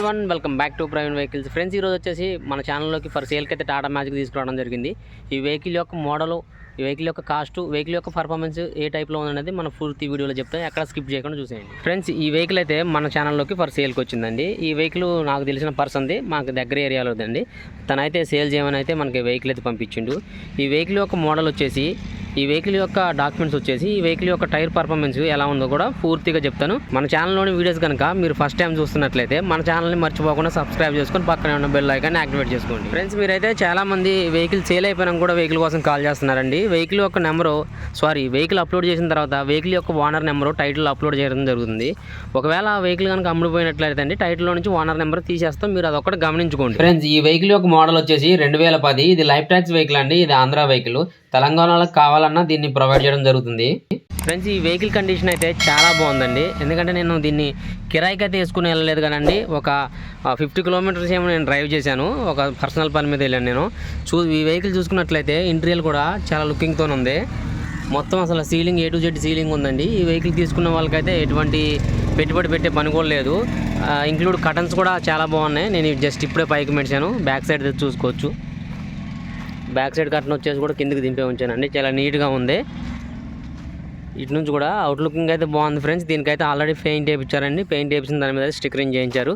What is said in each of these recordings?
Everyone welcome back to private vehicles friends. ఈరోజు వచ్చేసి మన ఛానల్లోకి ఫర్ సేల్కి అయితే టాటా మ్యాజిక్ తీసుకురావడం జరిగింది. ఈ వెహికల్ యొక్క మోడల్, ఈ వెహికల్ యొక్క కాస్ట్, వెహికల్ యొక్క పర్ఫార్మెన్స్ ఏ టైప్లో ఉందనేది మన పూర్తి వీడియోలో చెప్తాను. ఎక్కడ స్కిప్ చేయకుండా చూసేయండి ఫ్రెండ్స్. ఈ వెహికల్ అయితే మన ఛానల్లోకి ఫర్ సేల్కి వచ్చిందండి. ఈ వెహికల్ నాకు తెలిసిన పర్సన్ది, మాకు దగ్గర ఏరియాలో ఉందండి. తనైతే సేల్ చేయమని అయితే మనకి వెహికల్ అయితే పంపించిండు. ఈ వెహికల్ యొక్క మోడల్ వచ్చేసి, ఈ వెహికల్ యొక్క డాక్యుమెంట్స్ వచ్చేసి, ఈ వెహికల్ యొక్క టైర్ పర్ఫార్మెన్స్ ఎలా ఉందో కూడా పూర్తిగా చెప్తాను. మన ఛానల్లోని వీడియోస్ కనుక మీరు ఫస్ట్ టైం చూస్తున్నట్లయితే మన ఛానల్ని మర్చిపోకుండా సబ్స్క్రైబ్ చేసుకొని పక్కనే ఉన్న బెల్ ఐకాన్ యాక్టివేట్ చేసుకోండి. ఫ్రెండ్స్, మీరైతే చాలామంది వెహికల్ సేల్ అయిపోయినా కూడా వెహికల్ కోసం కాల్ చేస్తున్నారండి. వెహికల్ యొక్క నెంబరు, వెహికల్ అప్లోడ్ చేసిన తర్వాత వెహికల్ యొక్క ఓనర్ నెంబరు టైటిల్ అప్లోడ్ చేయడం జరుగుతుంది. ఒకవేళ ఆ వెహికల్ కనుక అమ్ముడిపోయినట్లయితే అండి టైటిల్లో నుంచి ఓనర్ నెంబర్ తీసేస్తాం. మీరు అదొకటి గమనించుకోండి ఫ్రెండ్స్. ఈ వెహికల్ యొక్క మోడల్ వచ్చేసి 2010. ఇది లైఫ్ ట్యాక్స్ వెహికల్ అండి. ఇది ఆంధ్ర వెహికల్. తెలంగాణలో కావాలన్నా దీన్ని ప్రొవైడ్ చేయడం జరుగుతుంది ఫ్రెండ్స్. ఈ వెహికల్ కండిషన్ అయితే చాలా బాగుందండి. ఎందుకంటే నేను దీన్ని కిరాయికి అయితే వేసుకుని వెళ్ళలేదు కానండి. ఒక 50 కిలోమీటర్స్ ఏమో నేను డ్రైవ్ చేశాను. ఒక పర్సనల్ పని మీద వెళ్ళాను నేను. ఈ వెహికల్ చూసుకున్నట్లయితే ఇంటీరియర్ కూడా చాలా లుకింగ్తో ఉంది. మొత్తం అసలు ceiling A to Z ceiling ఉందండి. ఈ వెహికల్ తీసుకున్న వాళ్ళకైతే ఎటువంటి పెట్టుబడి పెట్టే పని కూడా లేదు. ఇంక్లూడ్ కటన్స్ కూడా చాలా బాగున్నాయి. నేను జస్ట్ ఇప్పుడే పైకి మెడిచాను. బ్యాక్ సైడ్ చూసుకోవచ్చు. బ్యాక్ సైడ్ కటన్ వచ్చేసి కూడా కిందకి దింపే ఉంచానండి. చాలా నీట్గా ఉంది. ఇటు నుంచి కూడా అవుట్ లుకింగ్ అయితే బాగుంది ఫ్రెండ్స్. దీనికైతే ఆల్రెడీ పెయింట్ వేయించారండి. పెయింట్ వేయించిన దాని మీద స్టిక్కరింగ్ చేయించారు.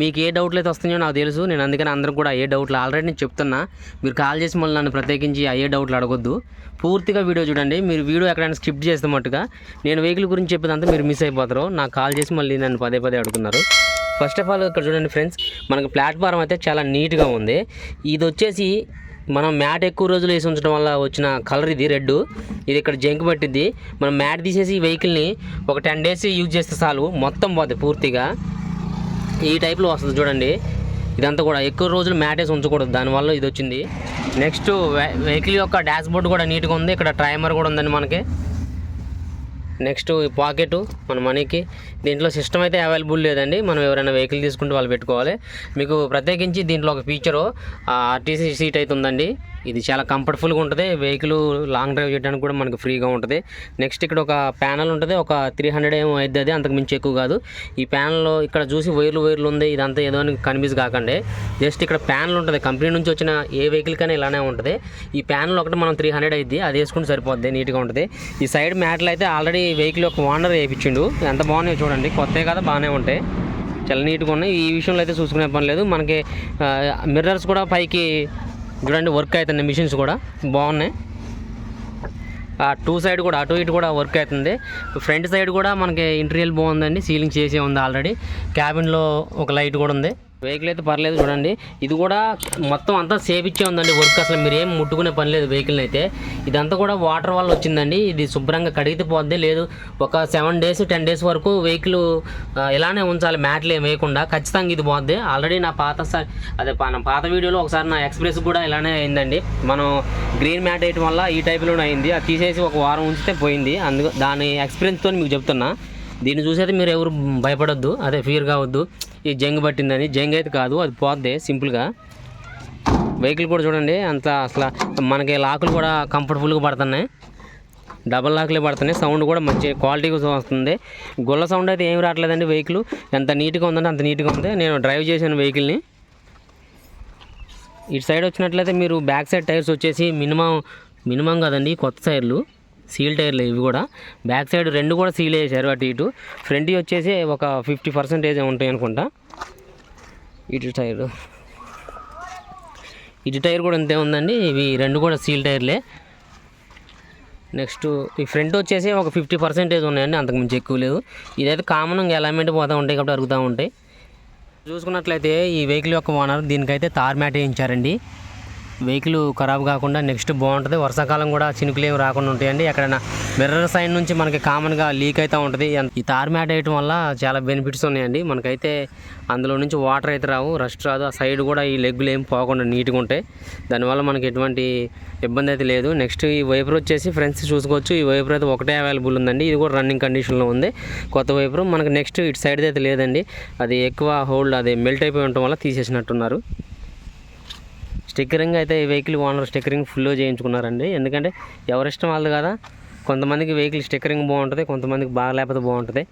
మీకు ఏ డౌట్లు అయితే వస్తున్నాయో నాకు తెలుసు. నేను అందుకని అందరికి కూడా ఏ డౌట్లు ఆల్రెడీ నేను చెప్తున్నా. మీరు కాల్ చేసి మళ్ళీ నన్ను ప్రత్యేకించి ఏ డౌట్లు అడగొద్దు. పూర్తిగా వీడియో చూడండి. మీరు వీడియో ఎక్కడైనా స్కిప్ చేస్తే మట్టుగా నేను వెహికల్ గురించి చెప్పేదంతా మీరు మిస్ అయిపోతారు. నాకు కాల్ చేసి మళ్ళీ నన్ను పదే అడుగుతున్నారు. ఫస్ట్ ఆఫ్ ఆల్ ఇక్కడ చూడండి ఫ్రెండ్స్, మనకు ప్లాట్ఫారం అయితే చాలా నీట్గా ఉంది. ఇది వచ్చేసి మనం మ్యాట్ ఎక్కువ రోజులు వేసి ఉంచడం వల్ల వచ్చిన కలర్ ఇది రెడ్. ఇది ఇక్కడ జంక్ పట్టిద్ది. మనం మ్యాట్ తీసేసి ఈ వెహికల్ని ఒక 10 days యూజ్ చేస్తే చాలు, మొత్తం పోతుంది పూర్తిగా. ఈ టైప్లో వస్తుంది చూడండి. ఇదంతా కూడా ఎక్కువ రోజులు మ్యాట్ వేసి ఉంచకూడదు, దానివల్ల ఇది వచ్చింది. నెక్స్ట్ వెహికల్ యొక్క డాష్ బోర్డ్ కూడా నీట్గా ఉంది. ఇక్కడ ట్రైమర్ కూడా ఉందండి మనకి. నెక్స్ట్ ఈ పాకెట్ మన మనీకి. దీంట్లో సిస్టమ్ అయితే అవైలబుల్ లేదండి. మనం ఎవరైనా వెహికల్ తీసుకుంటే వాళ్ళు పెట్టుకోవాలి. మీకు ప్రత్యేకించి దీంట్లో ఒక ఫీచరు RTC సీట్ అయితే ఉందండి. ఇది చాలా కంఫర్టబుల్గా ఉంటుంది. వెహికల్ లాంగ్ డ్రైవ్ చేయడానికి కూడా మనకు ఫ్రీగా ఉంటుంది. నెక్స్ట్ ఇక్కడ ఒక ప్యానల్ ఉంటుంది. ఒక 300 ఏమో అవుతుంది, అది అంతకు మించి ఎక్కువ కాదు. ఈ ప్యానల్లో ఇక్కడ చూసి వైర్లు ఉంది. ఇదంతా ఏదో అని కన్ఫ్యూజ్ కాకండి. జస్ట్ ఇక్కడ ప్యానల్ ఉంటుంది. కంపెనీ నుంచి వచ్చిన ఏ వెహికల్ కైనా ఇలానే ఉంటుంది. ఈ ప్యానల్ ఒకటి మనం 300 అయింది, అది వేసుకుంటే సరిపోద్ది, నీట్గా ఉంటుంది. ఈ సైడ్ మ్యాట్లు అయితే ఆల్రెడీ వెహికల్ యొక్క ఓనర్ వేయించిండు. ఎంత బాగున్నాయో చూడండి. కొత్త కదా, బాగానే ఉంటాయి, చాలా నీట్గా ఉన్నాయి. ఈ విషయంలో అయితే చూసుకునే పని లేదు. మనకి మిర్రర్స్ కూడా పైకి చూడండి వర్క్ అవుతుంది. మిషన్స్ కూడా బాగున్నాయి. సైడ్ కూడా అటు ఇటు కూడా వర్క్ అవుతుంది. ఫ్రంట్ సైడ్ కూడా మనకి ఇంటీరియర్ బాగుందండి. సీలింగ్ చేసే ఉంది ఆల్రెడీ. క్యాబిన్లో ఒక లైట్ కూడా ఉంది. వెహికల్ అయితే పర్లేదు చూడండి. ఇది కూడా మొత్తం అంతా సేఫ్ ఇచ్చే ఉందండి వర్క్. అసలు మీరు ఏం ముట్టుకునే పని లేదు వెహికల్ని అయితే. ఇదంతా కూడా వాటర్ వల్ల వచ్చిందండి. ఇది శుభ్రంగా కడిగితే పోద్ది. లేదు ఒక 7 days 10 days వరకు వెహికల్ ఇలానే ఉంచాలి, మ్యాట్లు ఏం వేయకుండా. ఖచ్చితంగా ఇది పోద్ది. ఆల్రెడీ నా పాత వీడియోలో ఒకసారి నా ఎక్స్ప్రెస్ కూడా ఇలానే అయిందండి. మనం గ్రీన్ మ్యాట్ వేయటం వల్ల ఈ టైప్లోనే అయింది. అది తీసేసి ఒక వారం ఉంచితే పోయింది. దాని ఎక్స్పీరియన్స్తో మీకు చెప్తున్నా. దీన్ని చూసేది మీరు ఎవరు భయపడొద్దు, అదే ఫీర్ కావద్దు. ఈ జంగ్ పట్టిందని. జంగ్ అయితే కాదు, అది పోద్ది సింపుల్గా. వెహికల్ కూడా చూడండి అంత అసలు మనకి లాకులు కూడా కంఫర్టబుల్గా పడుతున్నాయి. డబల్ లాక్లే పడుతున్నాయి. సౌండ్ కూడా మంచి క్వాలిటీగా వస్తుంది. గుల్ల సౌండ్ అయితే ఏమి రావట్లేదండి. వెహికల్ ఎంత నీట్గా ఉందంటే అంత నీట్గా ఉంది. నేను డ్రైవ్ చేశాను వెహికల్ని. ఇటు సైడ్ వచ్చినట్లయితే మీరు బ్యాక్ సైడ్ టైర్స్ వచ్చేసి మినిమం కదండి, కొత్త టైర్లు, సీల్ టైర్లు ఇవి కూడా. బ్యాక్ సైడ్ 2 కూడా సీల్ వేసారు అటు ఇటు. ఫ్రంట్ వచ్చేసి ఒక 50% ఉంటాయి అనుకుంటా. ఇటు టైర్ కూడా అంతే ఉందండి. ఇవి 2 కూడా సీల్ టైర్లే. నెక్స్ట్ ఈ ఫ్రంట్ వచ్చేసి ఒక 50% ఉన్నాయండి, అంతకుమించి ఎక్కువ లేదు. ఇదైతే కామన్గా ఎలైన్మెంట్ పోతూ ఉంటాయి కాబట్టి అరుగుతూ ఉంటాయి. చూసుకున్నట్లయితే ఈ వెహికల్ యొక్క ఓనర్ దీనికైతే తార్ మ్యాట్ వేయించారండి. వెహికల్ ఖరాబ్ కాకుండా నెక్స్ట్ బాగుంటుంది. వర్షాకాలం కూడా చినుకులు ఏమి రాకుండా ఉంటాయండి. ఎక్కడైనా మిర్రర్ సైడ్ నుంచి మనకి కామన్గా లీక్ అవుతూ ఉంటుంది. ఈ తార్ మ్యాట్ వేయటం వల్ల చాలా బెనిఫిట్స్ ఉన్నాయండి. మనకైతే అందులో నుంచి వాటర్ అయితే రావు, రస్ట్ రాదు. ఆ సైడ్ కూడా ఈ లెగ్గులు ఏమి పోకుండా నీట్గా ఉంటాయి. దానివల్ల మనకి ఎటువంటి ఇబ్బంది అయితే లేదు. నెక్స్ట్ ఈ వైపర్ వచ్చేసి ఫ్రెండ్స్ చూసుకోవచ్చు. ఈ వైపర్ అయితే ఒకటే అవైలబుల్ ఉందండి. ఇది కూడా రన్నింగ్ కండిషన్లో ఉంది, కొత్త వైపర్. మనకి నెక్స్ట్ ఇటు సైడ్ అయితే లేదండి. అది ఎక్కువ హోల్డ్ అది మెల్ట్ అయిపోయి ఉండటం వల్ల తీసేసినట్టున్నారు. స్టిక్కరింగ్ అయితే ఈ వెహికల్ ఓనర్ స్టిక్కరింగ్ ఫుల్లో చేయించుకున్నారండి. ఎందుకంటే ఎవరిష్టం వాళ్ళు కదా. కొంతమందికి వెహికల్ స్టిక్కరింగ్ బాగుంటుంది, కొంతమందికి బాగా లేకపోతే బాగుంటుంది.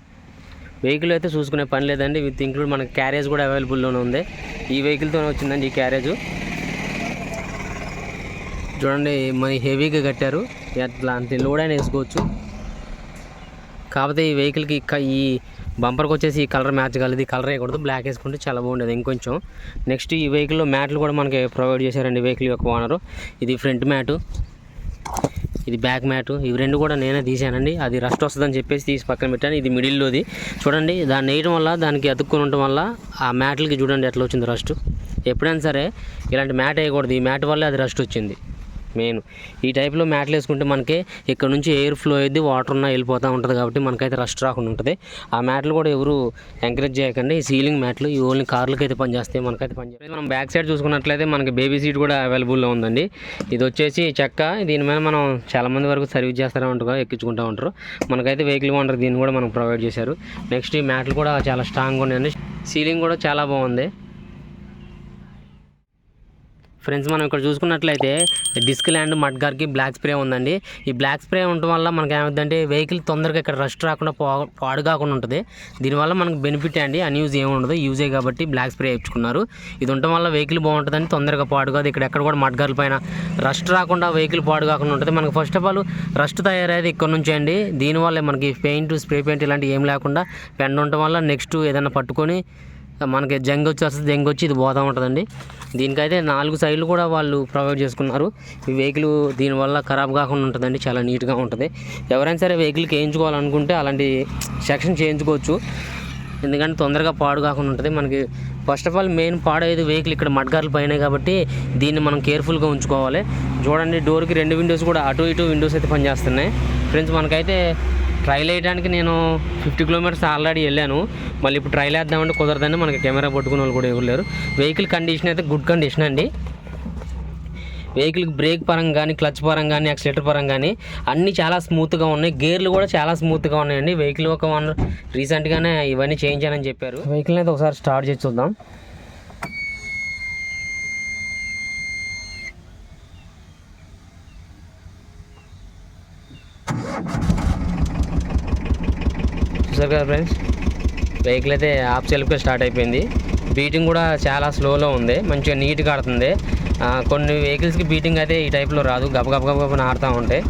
వెహికల్ అయితే చూసుకునే పని లేదండి. విత్ ఇంక్లూడ్ మనకి క్యారేజ్ కూడా అవైలబుల్లోనే ఉంది. ఈ వెహికల్తోనే వచ్చిందండి ఈ క్యారేజ్. చూడండి మరి హెవీగా కట్టారు, ఎట్లా అంతే లోడ్ అయినా వేసుకోవచ్చు. కాకపోతే ఈ వెహికల్కి ఈ బంపర్కి వచ్చేసి ఈ కలర్ మ్యాచ్ కాలేదు, ఈ కలర్ వేయకూడదు, బ్లాక్ వేసుకుంటే చాలా బాగుండేది ఇంకొంచెం. నెక్స్ట్ ఈ వెహికల్లో మ్యాట్లు కూడా మనకి ప్రొవైడ్ చేశారండి వెహికల్ యొక్క ఓనరు. ఇది ఫ్రంట్ మ్యాటు, ఇది బ్యాక్ మ్యాటు. ఇవి రెండు కూడా నేనే తీసానండి. అది రస్ట్ వస్తుందని చెప్పేసి తీసి పక్కన పెట్టాను. ఇది మిడిల్లోది చూడండి, దాన్ని వేయడం వల్ల దానికి అతుక్కుని ఉండటం వల్ల ఆ మ్యాట్లకి చూడండి ఎట్లా వచ్చింది రస్ట్. ఎప్పుడైనా సరే ఇలాంటి మ్యాట్ వేయకూడదు, ఈ మ్యాట్ వల్లే అది రస్ట్ వచ్చింది. మెయిన్ ఈ టైప్లో మ్యాట్లు వేసుకుంటే మనకి ఇక్కడ నుంచి ఎయిర్ ఫ్లో అయ్యి వాటర్ ఉన్నా వెళ్ళిపోతూ ఉంటుంది కాబట్టి మనకైతే రస్ట్ రాకుండా ఉంటుంది. ఆ మ్యాట్లు కూడా ఎవరు ఎంకరేజ్ చేయకండి. ఈ సీలింగ్ మ్యాట్లు ఈ ఓన్లీ కార్లకి అయితే పనిచేస్తాయి, మనకైతే పనిచేస్తాయి. మనం బ్యాక్ సైడ్ చూసుకున్నట్లయితే మనకి బేబీ సీట్ కూడా అవైలబుల్లో ఉందండి. ఇది వచ్చేసి చెక్క, దీని మీద మనం చాలామంది వరకు సర్వీస్ చేస్తూ ఉంటారు, ఎక్కించుకుంటూ ఉంటారు. మనకైతే వెహికల్ ఓనర్ దీన్ని కూడా మనం ప్రొవైడ్ చేశారు. నెక్స్ట్ ఈ మ్యాట్లు కూడా చాలా స్ట్రాంగ్గా ఉన్నాయండి. సీలింగ్ కూడా చాలా బాగుంది. ఫ్రెండ్స్ మనం ఇక్కడ చూసుకున్నట్లయితే డిస్క్ ల్యాండ్ మడ్గార్కి బ్లాక్ స్ప్రే ఉందండి. ఈ బ్లాక్ స్ప్రే ఉండటం వల్ల మనకి ఏమవుతుందంటే వెహికల్ తొందరగా ఇక్కడ రస్ట్ రాకుండా పాడు కాకుండా ఉంటుంది. దీనివల్ల మనకు బెనిఫిట్ అండి, అన్యూజ్ ఏమి ఉండదు, యూజే కాబట్టి బ్లాక్ స్ప్రే ఇచ్చుకున్నారు. ఇది ఉండటం వల్ల వెహికల్ బాగుంటుందని తొందరగా పాడు కాదు. ఇక్కడ ఎక్కడ కూడా మడ్గార్ల పైన రస్ట్ రాకుండా వెహికల్ పాడు కాకుండా ఉంటుంది. మనకు ఫస్ట్ ఆఫ్ ఆల్ రస్ట్ తయారయ్యేది ఇక్కడ నుంచి అండి. దీనివల్ల మనకి పెయింట్, స్ప్రే పెయింట్ ఇలాంటివి ఏం లేకుండా పెండ ఉండటం వల్ల నెక్స్ట్ ఏదైనా పట్టుకొని మనకి జంగ్ వచ్చి ఇది పోతూ ఉంటుందండి. దీనికైతే 4 సైడ్లు కూడా వాళ్ళు ప్రొవైడ్ చేసుకున్నారు. ఈ వెహికల్ దీనివల్ల ఖరాబ్ కాకుండా ఉంటుందండి, చాలా నీట్గా ఉంటుంది. ఎవరైనా సరే వెహికల్కి వేయించుకోవాలనుకుంటే అలాంటి సెక్షన్ చేయించుకోవచ్చు, ఎందుకంటే తొందరగా పాడు కాకుండా ఉంటుంది. మనకి ఫస్ట్ ఆఫ్ ఆల్ మెయిన్ పాడేది వెహికల్ ఇక్కడ మడ్గార్లు పైన కాబట్టి దీన్ని మనం కేర్ఫుల్గా ఉంచుకోవాలి. చూడండి డోర్కి 2 విండోస్ కూడా అటు ఇటు విండోస్ అయితే పనిచేస్తున్నాయి. ఫ్రెండ్స్ మనకైతే ట్రైల్ వేయడానికి నేను 50 కిలోమీటర్స్ ఆల్రెడీ వెళ్ళాను. మళ్ళీ ఇప్పుడు ట్రైల్ వేద్దామంటే కుదరదండి, మనకి కెమెరా పట్టుకునే వాళ్ళు కూడా ఎవరు లేరు. వెహికల్ కండిషన్ అయితే గుడ్ కండిషన్ అండి. వెహికల్కి బ్రేక్ పరంగా కానీ, క్లచ్ పరంగా కానీ, యాక్సిలేటర్ పరంగా కానీ అన్నీ చాలా స్మూత్గా ఉన్నాయి. గేర్లు కూడా చాలా స్మూత్గా ఉన్నాయండి. వెహికల్ ఒక రీసెంట్గానే ఇవన్నీ చేయించానని చెప్పారు. వెహికల్ అయితే ఒకసారి స్టార్ట్ చేసి చూద్దాం. చూసారు కదా ఫ్రెండ్స్, వెహికల్ అయితే ఆఫ్ సెల్ఫ్గా స్టార్ట్ అయిపోయింది. బీటింగ్ కూడా చాలా స్లోలో ఉంది, మంచిగా నీట్గా ఆడుతుంది. కొన్ని వెహికల్స్కి బీటింగ్ అయితే ఈ టైప్లో రాదు, గబగబ ఆడుతూ ఉంటాయి.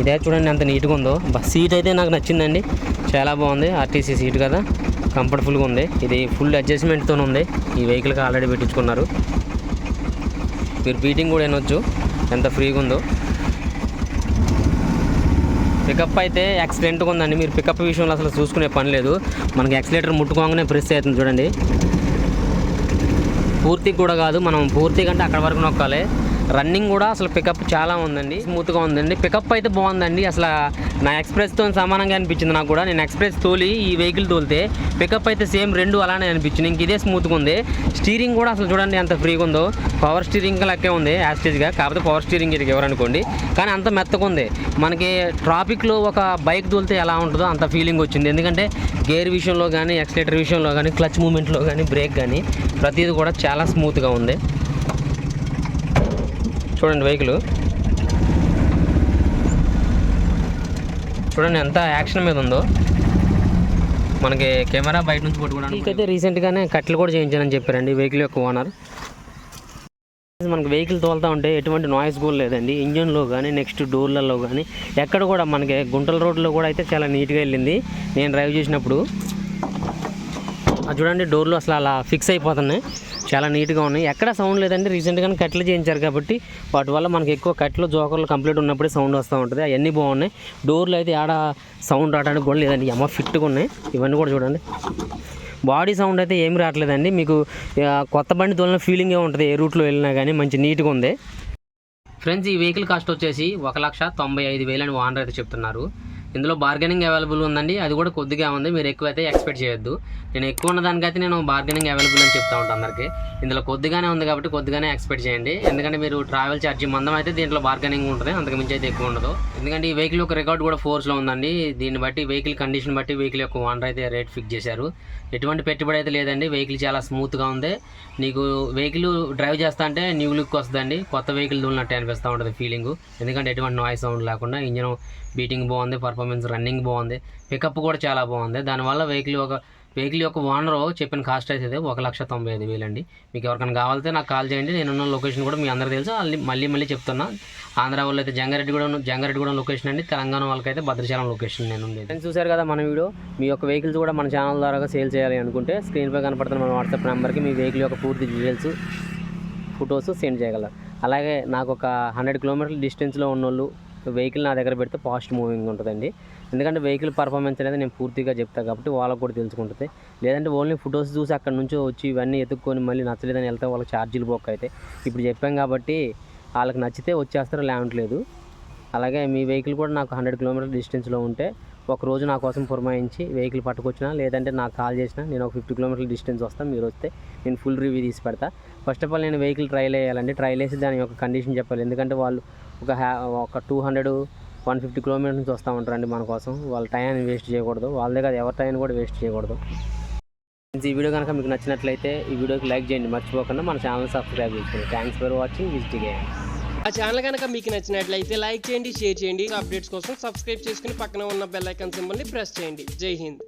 ఇదే చూడండి ఎంత నీట్గా ఉందో. సీట్ అయితే నాకు నచ్చిందండి, చాలా బాగుంది. ఆర్టీసీ సీట్ కదా, కంఫర్టబుల్గా ఉంది. ఇది ఫుల్ అడ్జస్ట్మెంట్తో ఉంది. ఈ వెహికల్కి ఆల్రెడీ పెట్టించుకున్నారు. మీరు బీటింగ్ కూడా వినొచ్చు ఎంత ఫ్రీగా ఉందో. పికప్ అయితే ఎక్సలెంట్గా ఉందండి. మీరు పికప్ విషయంలో అసలు చూసుకునే పని లేదు. మనకి యాక్సిలేటర్ ముట్టుకోగానే ప్రెస్ అవుతుంది చూడండి. పూర్తిగా కూడా కాదు, మనం పూర్తిగా అంటే అక్కడ వరకు నొక్కాలి. రన్నింగ్ కూడా అసలు పికప్ చాలా ఉందండి, స్మూత్గా ఉందండి. పికప్ అయితే బాగుందండి. అసలు నా ఎక్స్ప్రెస్తో సమానంగా అనిపించింది నాకు కూడా. నేను ఎక్స్ప్రెస్ తోలి ఈ వెహికల్ తోలితే పికప్ అయితే సేమ్ రెండు అలానే అనిపించింది. ఇంక ఇదే స్మూత్గా ఉంది. స్టీరింగ్ కూడా అసలు చూడండి ఎంత ఫ్రీగా ఉందో. పవర్ స్టీరింగ్ లెక్కే ఉంది యాస్టేజ్గా, కాకపోతే పవర్ స్టీరింగ్ ఇది ఎవరనుకోండి, కానీ అంత మెత్తగా ఉంది. మనకి ట్రాఫిక్లో ఒక బైక్ తోలితే ఎలా ఉంటుందో అంత ఫీలింగ్ వచ్చింది. ఎందుకంటే గేర్ విషయంలో కానీ, యాక్సిలేటర్ విషయంలో కానీ, క్లచ్ మూమెంట్లో కానీ, బ్రేక్ కానీ ప్రతిదీ కూడా చాలా స్మూత్గా ఉంది. చూడండి వెహికల్ చూడండి ఎంత యాక్షన్ మీద ఉందో. మనకి కెమెరా బయట నుంచి పట్టుకోవడానికి అయితే రీసెంట్గానే కట్లు కూడా చేయించానని చెప్పారండి వెహికల్ యొక్క ఓనర్. మనకి వెహికల్ తోలుతూ ఉంటే ఎటువంటి నాయిస్ కూడా లేదండి. ఇంజన్లో కానీ, నెక్స్ట్ డోర్లలో కానీ, ఎక్కడ కూడా మనకి గుంటల రోడ్లో కూడా అయితే చాలా నీట్గా వెళ్ళింది నేను డ్రైవ్ చేసినప్పుడు. చూడండి డోర్లు అసలు అలా ఫిక్స్ అయిపోతున్నాయి, చాలా నీట్గా ఉన్నాయి. ఎక్కడ సౌండ్ లేదండి. రీసెంట్గానే కట్లు చేయించారు కాబట్టి వాటి వల్ల మనకి ఎక్కువ కట్లు జోకర్లు కంప్లీట్ ఉన్నప్పుడే సౌండ్ వస్తూ ఉంటుంది. అవన్నీ బాగున్నాయి. డోర్లు అయితే ఆడ సౌండ్ రావడానికి కూడా లేదండి, అమ్మ ఫిట్గా ఉన్నాయి. ఇవన్నీ కూడా చూడండి. బాడీ సౌండ్ అయితే ఏమి రావట్లేదండి. మీకు కొత్త బండి తోలిన ఫీలింగే ఉంటుంది ఏ రూట్లో వెళ్ళినా కానీ. మంచి నీట్గా ఉంది. ఫ్రెండ్స్ ఈ వెహికల్ కాస్ట్ వచ్చేసి 1,95,000 అని ఓనర్ అయితే చెప్తున్నారు. ఇందులో బార్గెనింగ్ అవైలబుల్ ఉందండి, అది కూడా కొద్దిగా ఉంది. మీరు ఎక్కువ అయితే ఎక్స్పెక్ట్ చేయొద్దు. నేను ఎక్కువ ఉన్న దానికైతే నేను బార్గెనింగ్ అవైలబుల్ అని చెప్తా ఉంటాను అందరికీ. ఇందులో కొద్దిగానే ఉంది కాబట్టి కొద్దిగానే ఎక్స్పెక్ట్ చేయండి. ఎందుకంటే మీరు ట్రావెల్ ఛార్జీ మందం అయితే దీంట్లో బార్గెనింగ్ ఉంటుంది, అంతకు మించి అయితే ఎక్కువ ఉండదు. ఎందుకంటే ఈ వెహికల్ యొక్క రికార్డ్ కూడా ఫోర్స్లో ఉందండి. దీన్ని బట్టి వెహికల్ కండిషన్ బట్టి వెహికల్ యొక్క ఓనర్ అయితే రేట్ ఫిక్స్ చేశారు. ఎటువంటి పెట్టుబడి అయితే లేదండి. వెహికల్ చాలా స్మూత్గా ఉంది. నీకు వెహికల్ డ్రైవ్ చేస్తా అంటే న్యూ లుక్ వస్తుందండి, కొత్త వెహికల్ తోలినట్టు అనిపిస్తూ ఉంటుంది ఫీలింగ్. ఎందుకంటే ఎటువంటి నాయిస్ సౌండ్ లేకుండా, ఇంజన్ బీటింగ్ బాగుంది, పర్ఫార్మెన్స్ రన్నింగ్ బాగుంది, పికప్ కూడా చాలా బాగుంది. దానివల్ల వెహికల్ ఒక వెహికల్ యొక్క ఓనర్ చెప్పిన కాస్ట్ అయితే 1,95,000 అండి. మీకు ఎవరికైనా కావాలితే నాకు కాల్ చేయండి. నేను ఉన్న లొకేషన్ కూడా మీ అందరికీ తెలుసు, మళ్ళీ చెప్తున్నా. ఆంధ్ర వాళ్ళు అయితే జంగారెడ్డిగూడెం లొకేషన్ అండి, తెలంగాణ వాళ్ళకైతే భద్రాచలం లొకేషన్ నేను ఉంది. ఫ్రెండ్స్ చూశారు కదా మన వీడియో. మీ యొక్క వెహికల్స్ కూడా మన ఛానల్ ద్వారా సేల్ చేయాలి అనుకుంటే స్క్రీన్పై కనపడుతున్న మన వాట్సాప్ నెంబర్కి మీ వెహికల్ యొక్క పూర్తి డీటెయిల్స్, ఫొటోస్ సెండ్ చేయగలరు. అలాగే నాకు ఒక 100 కిలోమీటర్ల డిస్టెన్స్లో ఉన్నోళ్ళు వెహికల్ నా దగ్గర పెడితే ఫాస్ట్ మూవింగ్ ఉంటుందండి. ఎందుకంటే వెహికల్ పర్ఫార్మెన్స్ అనేది నేను పూర్తిగా చెప్తాను కాబట్టి వాళ్ళకు కూడా తెలుసుకుంటుంది. లేదంటే ఓన్లీ ఫొటోస్ చూసి అక్కడ నుంచి వచ్చి ఇవన్నీ ఎత్తుక్కొని మళ్ళీ నచ్చలేదని వెళ్తే వాళ్ళకి ఛార్జీలు బొక్క అయితే. ఇప్పుడు చెప్పాం కాబట్టి వాళ్ళకి నచ్చితే వచ్చేస్తారు, లేవట్లేదు. అలాగే మీ వెహికల్ కూడా నాకు 100 కిలోమీటర్ల డిస్టెన్స్లో ఉంటే ఒకరోజు నా కోసం పురమాయించి వెహికల్ పట్టుకొచ్చినా, లేదంటే నాకు కాల్ చేసినా నేను ఒక 50 కిలోమీటర్ల డిస్టెన్స్ వస్తాను. మీరు వస్తే నేను ఫుల్ రివ్యూ తీసి పెడతా. ఫస్ట్ ఆఫ్ ఆల్ నేను వెహికల్ ట్రైల్ వేయాలండి. ట్రైల్ వేసి దాని యొక్క కండిషన్ చెప్పాలి. ఎందుకంటే వాళ్ళు ఒక 200-150 కిలోమీటర్స్ నుంచి వస్తూ ఉంటారండి మన కోసం. వాళ్ళ టైంని వేస్ట్ చేయకూడదు, వాళ్ళ దగ్గర ఎవరి టైం కూడా వేస్ట్ చేయకూడదు. ఈ వీడియో కనుక మీకు నచ్చినట్లయితే ఈ వీడియోకి లైక్ చేయండి, మర్చిపోకుండా మన ఛానల్ సబ్స్క్రైబ్ చేసుకోండి. Thanks for watching visit. ఆ ఛానల్ కనుక మీకు నచ్చినట్లయితే లైక్ చేయండి, షేర్ చేయండి. అప్డేట్స్ కోసం సబ్స్క్రైబ్ చేసుకుని పక్కన ఉన్న బెల్ ఐకాన్ సింబల్ని ప్రెస్ చేయండి. జై హింద్.